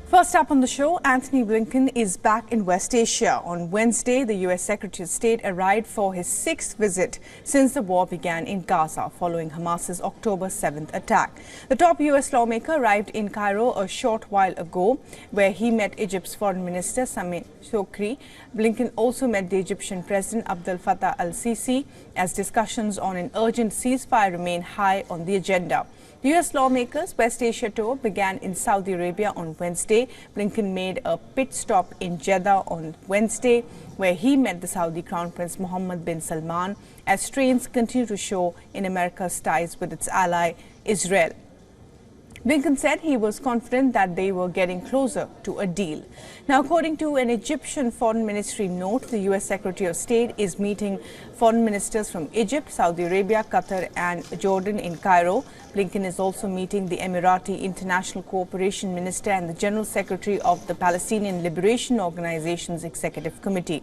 First up on the show, Antony Blinken is back in West Asia. On Wednesday, the U.S. Secretary of State arrived for his sixth visit since the war began in Gaza following Hamas's October 7th attack. The top U.S. lawmaker arrived in Cairo a short while ago, where he met Egypt's Foreign Minister Sameh Shoukry. Blinken also met the Egyptian President Abdel Fattah al-Sisi as discussions on an urgent ceasefire remain high on the agenda. The U.S. lawmakers' West Asia tour began in Saudi Arabia on Wednesday. Blinken made a pit stop in Jeddah on Wednesday, where he met the Saudi Crown Prince Mohammed bin Salman as strains continue to show in America's ties with its ally, Israel. Blinken said he was confident that they were getting closer to a deal. Now, according to an Egyptian Foreign Ministry note, the U.S. Secretary of State is meeting foreign ministers from Egypt, Saudi Arabia, Qatar and Jordan in Cairo. Blinken is also meeting the Emirati International Cooperation Minister and the General Secretary of the Palestinian Liberation Organization's Executive Committee.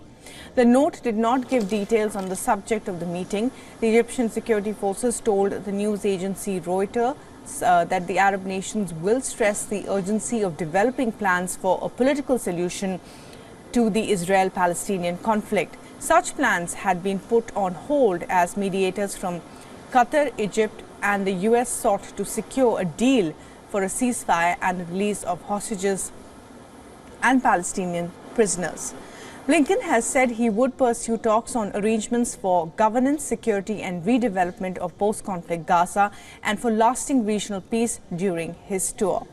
The note did not give details on the subject of the meeting. The Egyptian security forces told the news agency Reuters that the Arab nations will stress the urgency of developing plans for a political solution to the Israel-Palestinian conflict. Such plans had been put on hold as mediators from Qatar, Egypt and the US sought to secure a deal for a ceasefire and the release of hostages and Palestinian prisoners. Blinken has said he would pursue talks on arrangements for governance, security and redevelopment of post-conflict Gaza and for lasting regional peace during his tour.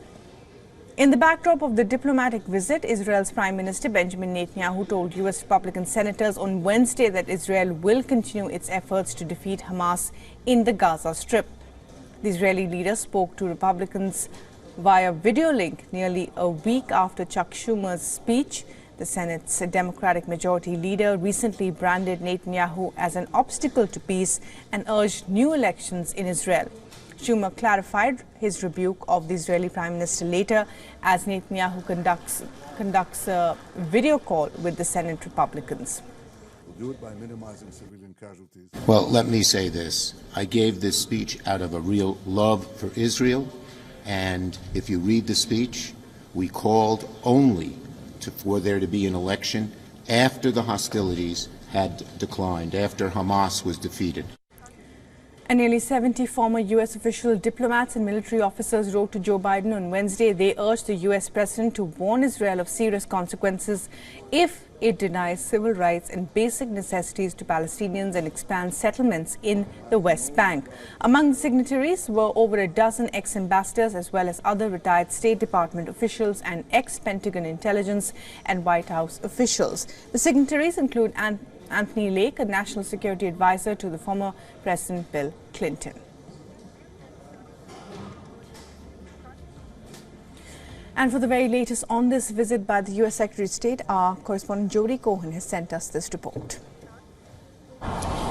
In the backdrop of the diplomatic visit, Israel's Prime Minister Benjamin Netanyahu told U.S. Republican senators on Wednesday that Israel will continue its efforts to defeat Hamas in the Gaza Strip. The Israeli leader spoke to Republicans via video link nearly a week after Chuck Schumer's speech. The Senate's Democratic Majority Leader recently branded Netanyahu as an obstacle to peace and urged new elections in Israel. Schumer clarified his rebuke of the Israeli Prime Minister later as Netanyahu conducts a video call with the Senate Republicans. We'll do it by minimizing civilian casualties. Well, let me say this. I gave this speech out of a real love for Israel, and if you read the speech, we called only for there to be an election after the hostilities had declined, after Hamas was defeated. And nearly 70 former U.S. official diplomats and military officers wrote to Joe Biden on Wednesday. They urged the U.S. president to warn Israel of serious consequences if it denies civil rights and basic necessities to Palestinians and expands settlements in the West Bank. Among the signatories were over a dozen ex-ambassadors as well as other retired State Department officials and ex-Pentagon intelligence and White House officials. The signatories include Anthony Lake, a national security advisor to the former President Bill Clinton. And for the very latest on this visit by the U.S. Secretary of State, our correspondent Jody Cohen has sent us this report.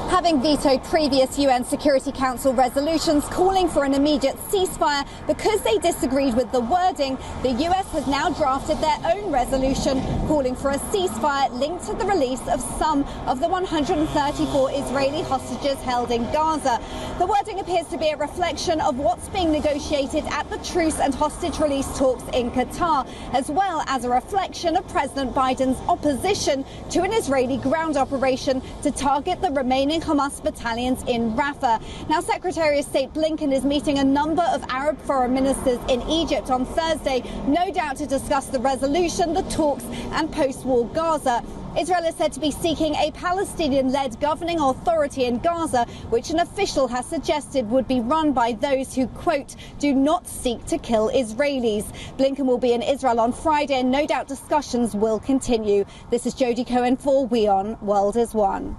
Having vetoed previous UN Security Council resolutions calling for an immediate ceasefire because they disagreed with the wording, the US has now drafted their own resolution calling for a ceasefire linked to the release of some of the 134 Israeli hostages held in Gaza. The wording appears to be a reflection of what's being negotiated at the truce and hostage release talks in Qatar, as well as a reflection of President Biden's opposition to an Israeli ground operation to target the remaining Hamas battalions in Rafah. Now, Secretary of State Blinken is meeting a number of Arab foreign ministers in Egypt on Thursday, no doubt to discuss the resolution, the talks and post-war Gaza. Israel is said to be seeking a Palestinian-led governing authority in Gaza, which an official has suggested would be run by those who, quote, do not seek to kill Israelis. Blinken will be in Israel on Friday and no doubt discussions will continue. This is Jody Cohen for WION World is One.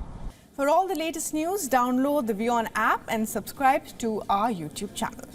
For all the latest news, download the WION app and subscribe to our YouTube channel.